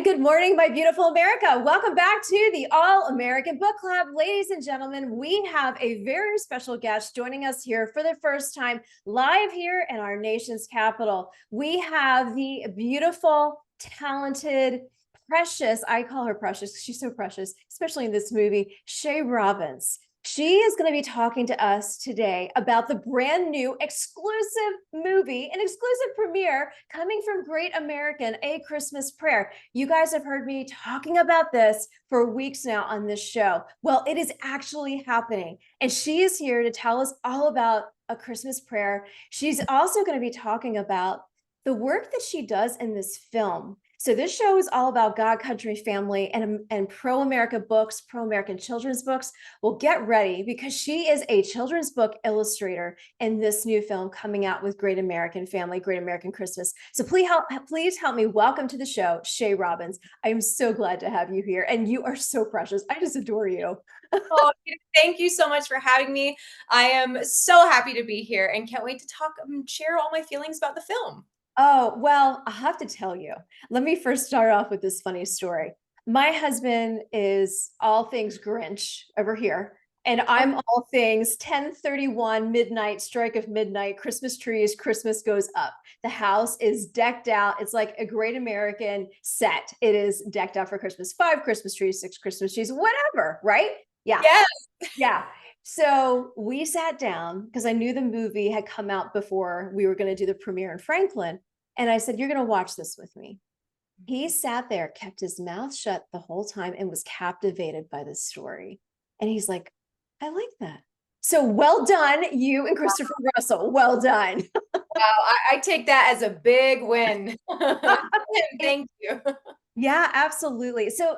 Good morning, my beautiful America. Welcome back to the All American Book Club. Ladies and gentlemen, we have a very special guest joining us here for the first time live here in our nation's capital. We have the beautiful, talented, precious, I call her precious, she's so precious, especially in this movie, Shae Robins. She is going to be talking to us today about the brand new exclusive movie, an exclusive premiere coming from Great American, A Christmas Prayer. You guys have heard me talking about this for weeks now on this show. Well, it is actually happening. And she is here to tell us all about A Christmas Prayer. She's also going to be talking about the work that she does in this film. So this show is all about God, country, family, and pro-America books, pro-American children's books. Well, get ready because she is a children's book illustrator in this new film coming out with Great American Family, Great American Christmas. So please help me welcome to the show, Shae Robins. I am so glad to have you here, and you are so precious. I just adore you. Oh, thank you so much for having me. I am so happy to be here and can't wait to talk and share all my feelings about the film. Oh, well, I have to tell you. Let me first start off with this funny story. My husband is all things Grinch over here, and I'm all things 10:31 midnight, strike of midnight, Christmas trees, Christmas goes up. The house is decked out. It's like a Great American set. It is decked out for Christmas. 5 Christmas trees, 6 Christmas trees, whatever, right? Yeah. Yes. Yeah. So we sat down because I knew the movie had come out before we were going to do the premiere in Franklin. And I said, "You're going to watch this with me." He sat there, kept his mouth shut the whole time, and was captivated by the story. And he's like, "I like that." So well done, you and Christopher Russell. Well done. Wow, I take that as a big win. Thank you. Yeah, absolutely. So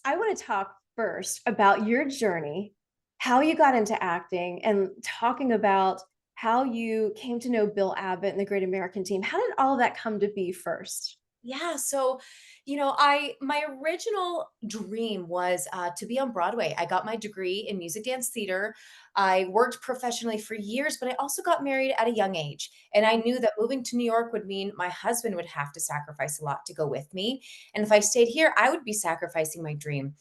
I want to talk first about your journey, how you got into acting, and talking about how you came to know Bill Abbott and the Great American Team. How did all of that come to be first? Yeah, so my original dream was to be on Broadway. I got my degree in music dance theater. I worked professionally for years, but I also got married at a young age. And I knew that moving to New York would mean my husband would have to sacrifice a lot to go with me. And if I stayed here, I would be sacrificing my dream.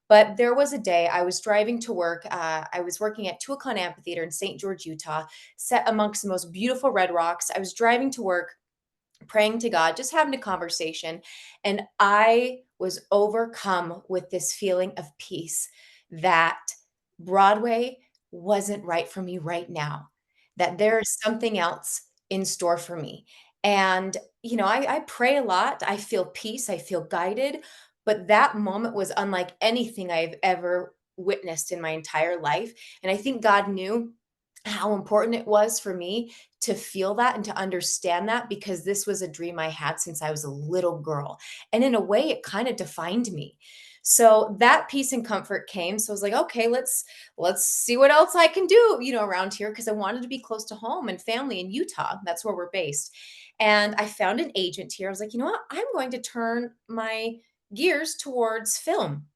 But there was a day I was driving to work. I was working at Tuacahn Amphitheater in St. George, Utah, set amongst the most beautiful red rocks. I was driving to work praying to God, just having a conversation. And I was overcome with this feeling of peace that Broadway wasn't right for me right now, that there is something else in store for me. And, I pray a lot. I feel peace. I feel guided. But that moment was unlike anything I've ever witnessed in my entire life. And I think God knew how important it was for me to feel that and to understand that because this was a dream I had since I was a little girl. And in a way, it kind of defined me. So that peace and comfort came. So I was like, okay, let's see what else I can do, around here because I wanted to be close to home and family in Utah. That's where we're based. And I found an agent here. I was like, you know what? I'm going to turn my gears towards film.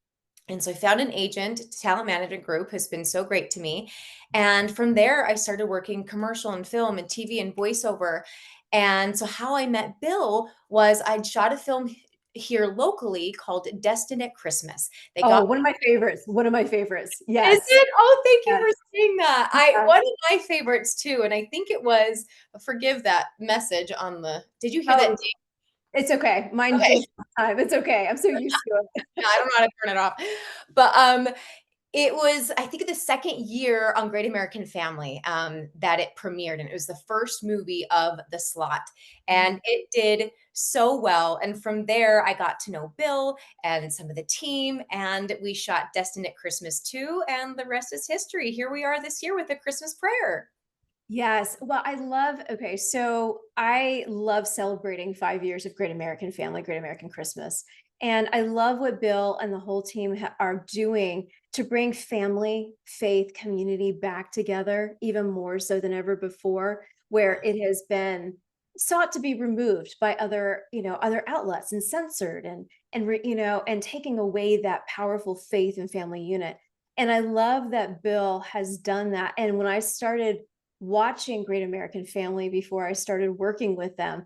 And so I found an agent, talent management group has been so great to me. And from there, I started working commercial and film and TV and voiceover. And so how I met Bill was I'd shot a film here locally called Destined at Christmas. They Oh, got one of my favorites. One of my favorites. Is Yes. it? Oh, thank you Yes. for saying that. Yes. One of my favorites too, and I think it was forgive that message on the did you hear that Oh, ding? it's okay. Mine Okay. did time. It's okay. I'm so used to it. Yeah, I don't know how to turn it off. But it was, I think, the second year on Great American Family that it premiered, and it was the first movie of the slot, and it did so well. And from there, I got to know Bill and some of the team, and we shot Destined at Christmas 2, and the rest is history. Here we are this year with A Christmas Prayer. Yes. Well, okay. So I love celebrating 5 years of Great American Family, Great American Christmas. And I love what Bill and the whole team are doing to bring family, faith, community back together, even more so than ever before, where it has been sought to be removed by other outlets and censored and taking away that powerful faith and family unit. And I love that Bill has done that. And when I started watching Great American Family before I started working with them,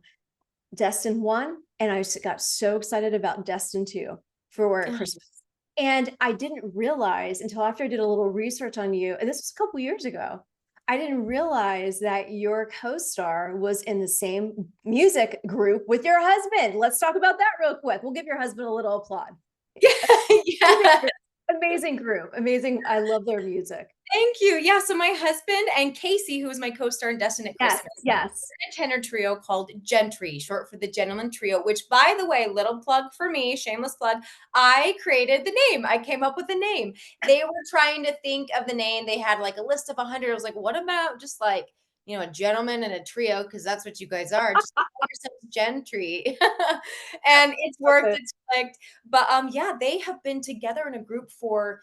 Destin 1, and I got so excited about Destin 2 for Oh, Christmas. And I didn't realize until after I did a little research on you, and this was a couple years ago, I didn't realize that your co-star was in the same music group with your husband. Let's talk about that real quick. We'll give your husband a little applaud. Amazing yeah. group. Amazing group. Amazing. I love their music. Thank you. Yeah, so my husband and Casey, who was my co-star in Destined at Yes, Christmas, yes. we're in a tenor trio called Gentry, short for the Gentleman Trio, which, by the way, little plug for me, shameless plug, I created the name. I came up with the name. They were trying to think of the name. They had like a list of 100. I was like, what about just like, a gentleman and a trio, because that's what you guys are. Just call yourselves Gentry. And it's Love worked, it. it's clicked. But yeah, they have been together in a group for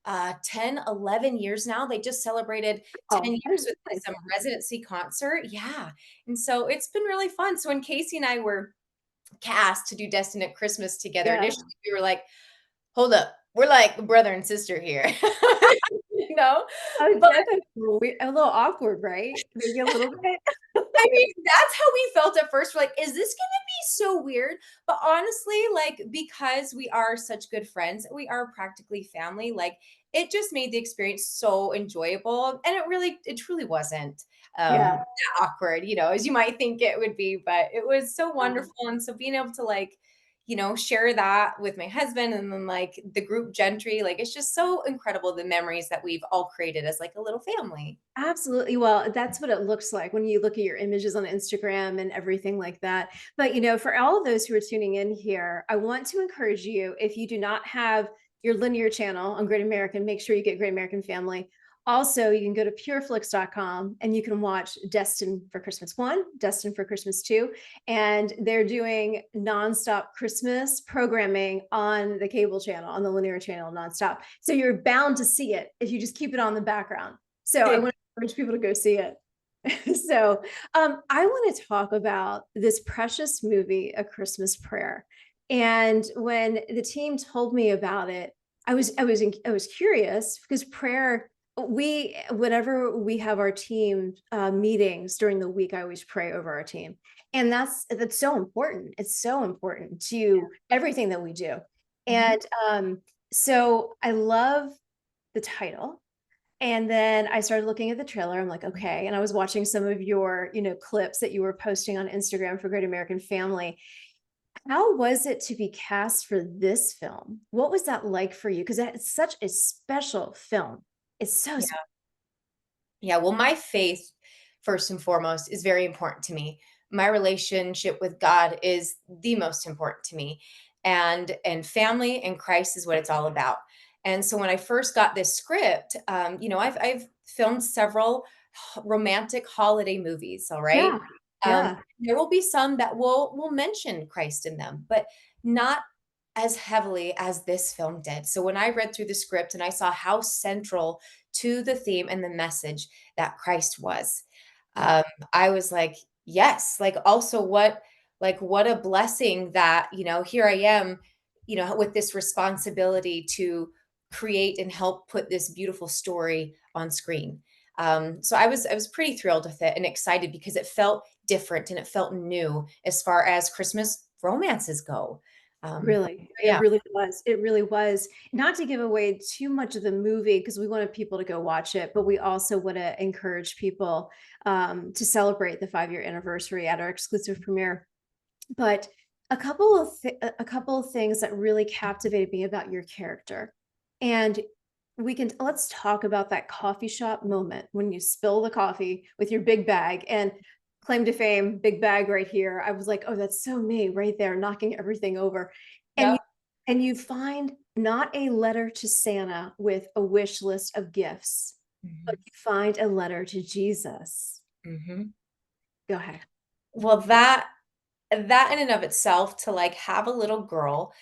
10, 11 years now. They just celebrated 10 Oh, years with nice. this residency concert. Yeah. And so it's been really fun. So when Casey and I were cast to do Destined at Christmas together, Yeah. initially we were like, hold up, we're like brother and sister here. you know? Oh, But definitely a little awkward, right? Maybe a little bit. I mean, that's how we felt at first. We're like, is this gonna be so weird? But honestly, like, because we are such good friends, we are practically family, like, it just made the experience so enjoyable. And it truly wasn't Yeah. that awkward, as you might think it would be, but it was so wonderful. And so being able to like, share that with my husband and then like the group Gentry, like it's just so incredible the memories that we've all created as like a little family. Absolutely. Well, that's what it looks like when you look at your images on Instagram and everything like that. But, for all of those who are tuning in here, I want to encourage you, if you do not have your linear channel on Great American, make sure you get Great American Family. Also, you can go to pureflix.com and you can watch Destin for Christmas 1, Destin for Christmas 2, and they're doing nonstop Christmas programming on the cable channel, on the linear channel nonstop. So you're bound to see it if you just keep it on the background. So I want encourage people to go see it. So I want to talk about this precious movie, A Christmas Prayer. And when the team told me about it, I was curious because prayer, whenever we have our team meetings during the week, I always pray over our team. And that's so important. It's so important to everything that we do. Mhm. And so I love the title, and then I started looking at the trailer. I'm like, okay. And I was watching some of your, clips that you were posting on Instagram for Great American Family. How was it to be cast for this film? What was that like for you? Because it's such a special film. It's so Yeah. Yeah, well, my faith, first and foremost, is very important to me. My relationship with God is the most important to me. And family and Christ is what it's all about. And so when I first got this script, I've filmed several romantic holiday movies, all right? yeah, Um, yeah, there will be some that will mention Christ in them, but not as heavily as this film did. So when I read through the script and I saw how central to the theme and the message that Christ was, um, I was like, yes, what a blessing that, here I am, with this responsibility to create and help put this beautiful story on screen. So I was pretty thrilled with it and excited because it felt different and it felt new as far as Christmas romances go. really. It Yeah. really was. It really was. Not to give away too much of the movie because we wanted people to go watch it, but we also want to encourage people to celebrate the 5-year anniversary at our exclusive premiere. But a couple of things that really captivated me about your character. And let's talk about that coffee shop moment when you spill the coffee with your big bag and claim to fame, big bag right here. I was like, oh, that's so me right there, knocking everything over. And you Yep. and you find not a letter to Santa with a wish list of gifts, but Mhm. you find a letter to Jesus. Mhm. Go ahead. Well, that in and of itself, to like have a little girl,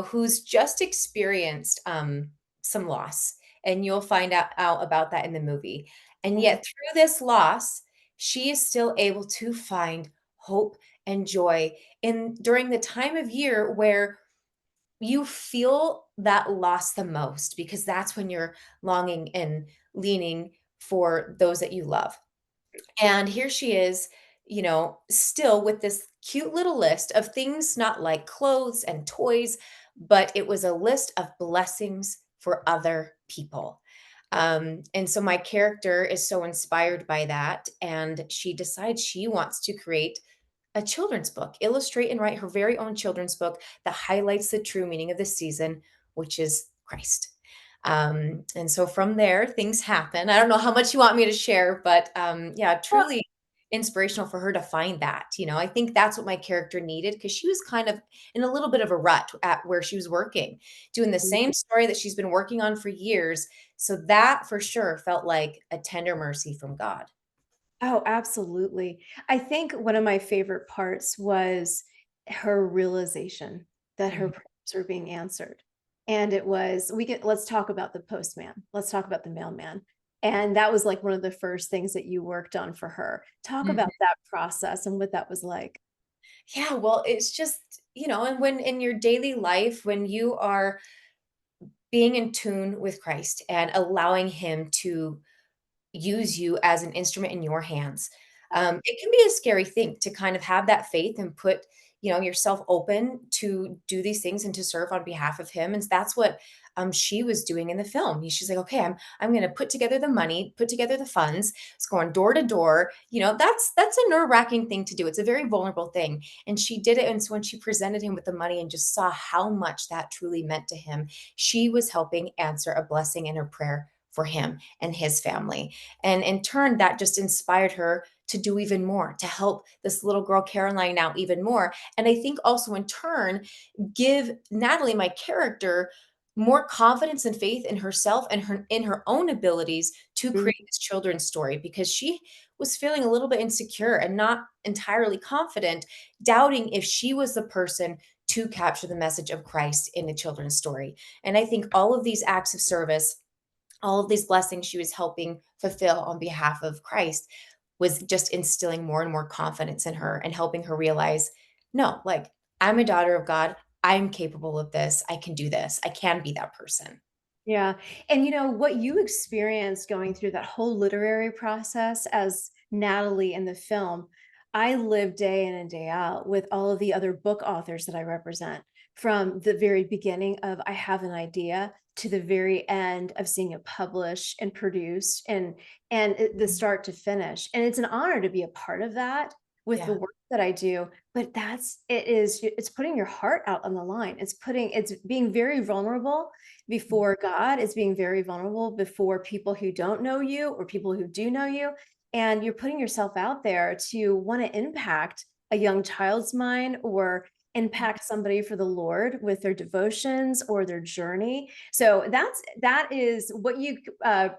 who's just experienced some loss, and you'll find out about that in the movie. And Yeah. yet through this loss, she is still able to find hope and joy in during the time of year where you feel that loss the most, because that's when you're longing and leaning for those that you love. And here she is still with this cute little list of things, not like clothes and toys, but it was a list of blessings for other people. And so my character is so inspired by that. And she decides she wants to create a children's book, illustrate and write her very own children's book that highlights the true meaning of the season, which is Christ. And so from there, things happen. I don't know how much you want me to share, but yeah, Well, truly inspirational for her to find that. I think that's what my character needed because she was kind of in a little bit of a rut at where she was working, doing the same story that she's been working on for years. So that for sure felt like a tender mercy from God. oh, absolutely. I think one of my favorite parts was her realization that her Mhm. prayers were being answered. And it was, let's talk about the postman. Let's talk about the mailman. And that was like one of the first things that you worked on for her. Talk Mhm. about that process and what that was like. Yeah, well, it's just, and when in your daily life, when you are being in tune with Christ and allowing Him to use you as an instrument in your hands. It can be a scary thing to kind of have that faith and put, yourself open to do these things and to serve on behalf of him. And that's what she was doing in the film. She's like, okay, I'm going to put together the money, put together the funds. It's going door to door. That's a nerve wracking thing to do. It's a very vulnerable thing, and she did it. And so when she presented him with the money and just saw how much that truly meant to him, she was helping answer a blessing in her prayer for him and his family. And in turn, that just inspired her to do even more, to help this little girl, Caroline, out even more. And I think also in turn, give Natalie, my character, more confidence and faith in herself and in her own abilities to Mhm. create this children's story because she was feeling a little bit insecure and not entirely confident, doubting if she was the person to capture the message of Christ in a children's story. And I think all of these acts of service, all of these blessings she was helping fulfill on behalf of Christ was just instilling more and more confidence in her and helping her realize, no, like I'm a daughter of God. I'm capable of this. I can do this. I can be that person. Yeah. And what you experienced going through that whole literary process as Natalie in the film, I live day in and day out with all of the other book authors that I represent, from the very beginning of I have an idea to the very end of seeing it published and produced, the start to finish. And it's an honor to be a part of that with the Yeah. work that I do. But it's putting your heart out on the line. It's being very vulnerable before God. It's being very vulnerable before people who don't know you or people who do know you. And you're putting yourself out there to want to impact a young child's mind or impact somebody for the Lord with their devotions or their journey. So that is what you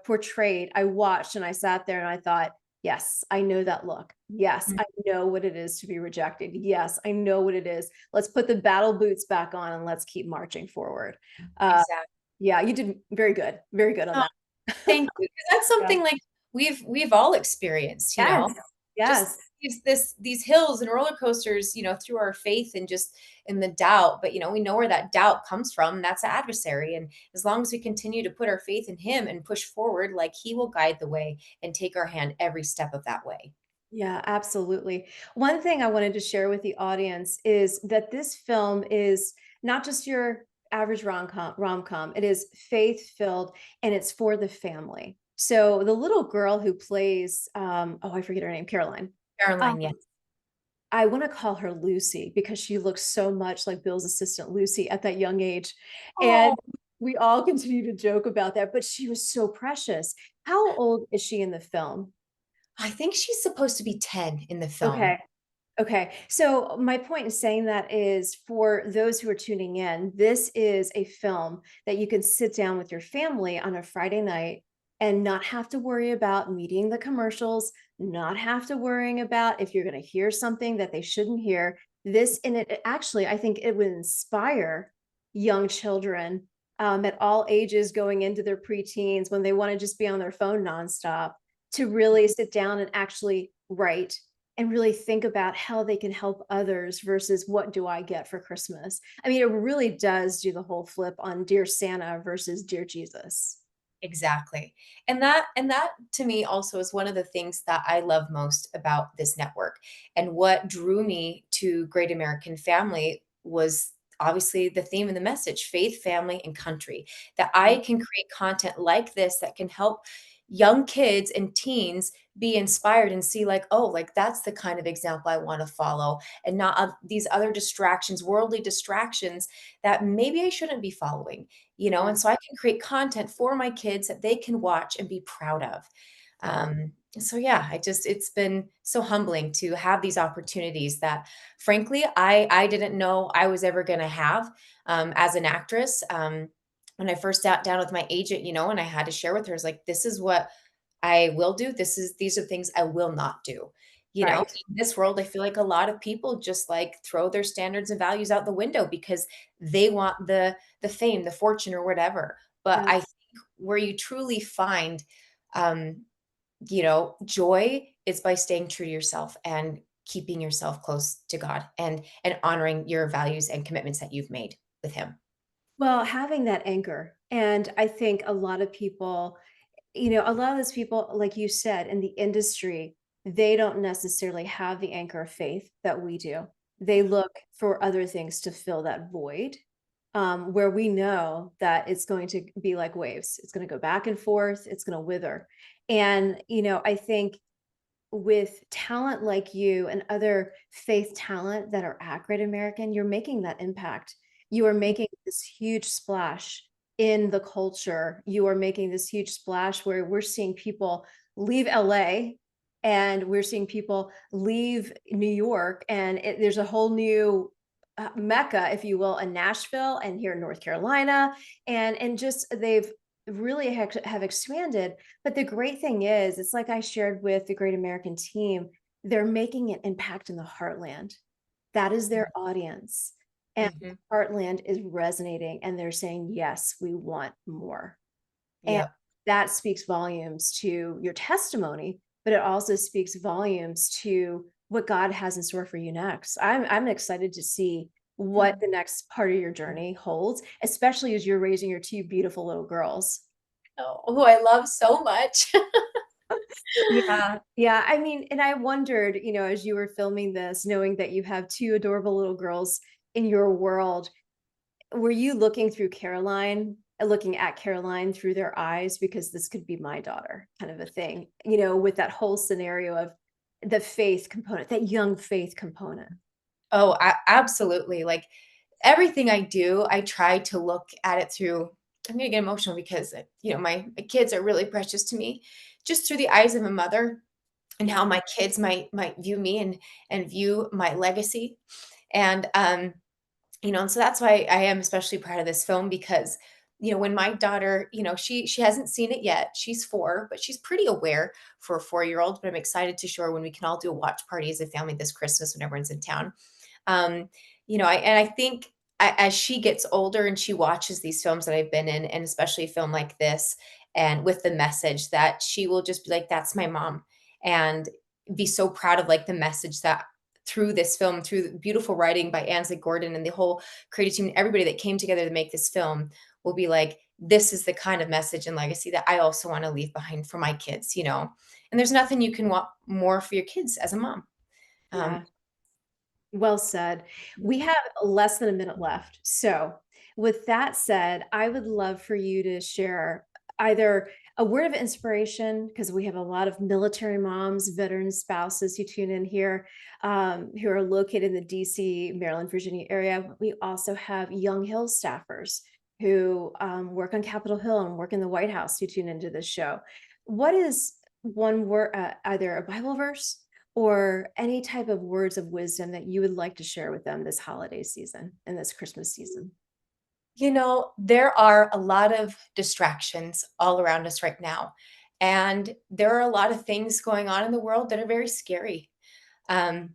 portrayed. I watched and I sat there and I thought, yes, I know that look. Yes, Mhm. I know what it is to be rejected. Yes, I know what it is. Let's put the battle boots back on and let's keep marching forward. Uh, Exactly. yeah, you did very good on Oh, that. thank you. 'Cause that's Yeah. something like we've all experienced, Yes, just yes. these hills and roller coasters, through our faith and just in the doubt. But we know where that doubt comes from. And that's the adversary. And as long as we continue to put our faith in him and push forward, like he will guide the way and take our hand every step of that way. Yeah, absolutely. One thing I wanted to share with the audience is that this film is not just your average rom-com. It is faith-filled and it's for the family. So the little girl who plays, oh, I forget her name, Caroline. Um, Caroline, yes. I want to call her Lucy because she looks so much like Bill's assistant Lucy at that young age. Oh, And we all continue to joke about that, but she was so precious. How old is she in the film? I think she's supposed to be 10 in the film. Okay. Okay. So my point in saying that is for those who are tuning in, this is a film that you can sit down with your family on a Friday night and not have to worry about meeting the commercials, not have to worrying about if you're going to hear something that they shouldn't hear. And it actually, I think it would inspire young children at all ages going into their preteens when they want to just be on their phone nonstop to really sit down and actually write and really think about how they can help others versus what do I get for Christmas. I mean, it really does do the whole flip on Dear Santa versus Dear Jesus. Exactly. And that to me also is one of the things that I love most about this network. And what drew me to Great American Family was obviously the theme and the message, faith, family, and country. That I Right. can create content like this that can help young kids and teens be inspired and see like, oh, like that's the kind of example I want to follow, and not these other distractions, worldly distractions that maybe I shouldn't be following, Yeah. and so I can create content for my kids that they can watch and be proud of. So yeah, it's been so humbling to have these opportunities that frankly I didn't know I was ever going to have as an actress. When I first sat down with my agent, and I had to share with her, is like, this is what I will do. These are things I will not do. Right. In this world, I feel like a lot of people just like throw their standards and values out the window because they want the fame, the fortune, or whatever. But Yeah. I think where you truly find, um, joy is by staying true to yourself and keeping yourself close to God and honoring your values and commitments that you've made with Him. Well, having that anchor. And I think a lot of people, a lot of those people, like you said, in the industry, they don't necessarily have the anchor of faith that we do. They look for other things to fill that void, where we know that it's going to be like waves. It's going to go back and forth. It's going to wither. And, I think with talent like you and other faith talent that are at Great American, you're making that impact. You are making this huge splash in the culture. You are making this huge splash where we're seeing people leave LA and we're seeing people leave New York, and there's a whole new mecca, if you will, in Nashville and here in North Carolina, and just they've really have expanded. But the great thing is, it's like I shared with the Great American team, they're making an impact in the heartland. That is their audience. And Mhm. heartland is resonating and they're saying, yes, we want more. And Yep. that speaks volumes to your testimony, but it also speaks volumes to what God has in store for you next. I'm excited to see what the next part of your journey holds, especially as you're raising your two beautiful little girls. Oh, who I love so much. Yeah, yeah. I mean, and I wondered, as you were filming this, knowing that you have two adorable little girls in your world, were you looking at Caroline through their eyes because this could be my daughter, kind of a thing, with that whole scenario of the faith component, that young faith component? Oh, absolutely. Like everything I do, I try to look at it through. I'm gonna get emotional because my kids are really precious to me, just through the eyes of a mother, and how Yeah. my kids might view me and view my legacy. And and so that's why I am especially proud of this film because when my daughter, she hasn't seen it yet. She's 4, but she's pretty aware for a 4-year-old. But I'm excited to show her when we can all do a watch party as a family this Christmas when everyone's in town. um, I think as she gets older and she watches these films that I've been in, and especially a film like this, and with the message, that she will just be like, "That's my mom," and be so proud of like the message that through this film, through the beautiful writing by Ansley Gordon and the whole creative team, everybody that came together to make this film, will be like, "This is the kind of message and legacy that I also want to leave behind for my kids." And there's nothing you can want more for your kids as a mom. Um, Yeah. Well said. We have less than a minute left. So, with that said, I would love for you to share either a word of inspiration, because we have a lot of military moms, veteran spouses who tune in here, who are located in the DC, Maryland, Virginia area. But we also have Young Hill staffers who work on Capitol Hill and work in the White House who tune into this show. What is one word, either a Bible verse or any type of words of wisdom that you would like to share with them this holiday season and this Christmas season? There are a lot of distractions all around us right now. And there are a lot of things going on in the world that are very scary. Um,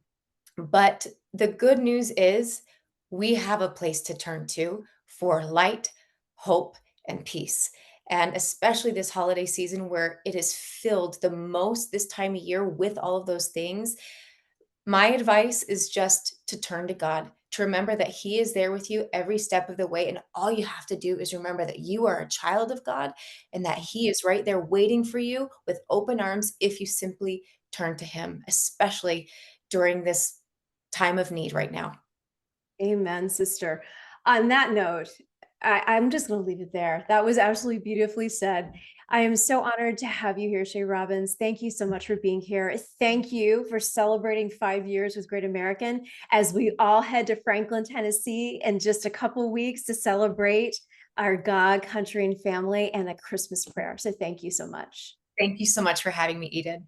but the good news is we have a place to turn to for light, hope, and peace. And especially this holiday season where it is filled the most this time of year with all of those things, my advice is just to turn to God, to remember that He is there with you every step of the way. And all you have to do is remember that you are a child of God and that He is right there waiting for you with open arms if you simply turn to Him, especially during this time of need right now. Amen, sister. On that note, I'm just going to leave it there. That was absolutely beautifully said. I am so honored to have you here, Shae Robins. Thank you so much for being here. Thank you for celebrating 5 years with Great American as we all head to Franklin, Tennessee in just a couple weeks to celebrate our God, country, and family and a Christmas prayer. So thank you so much. Thank you so much for having me, Eden.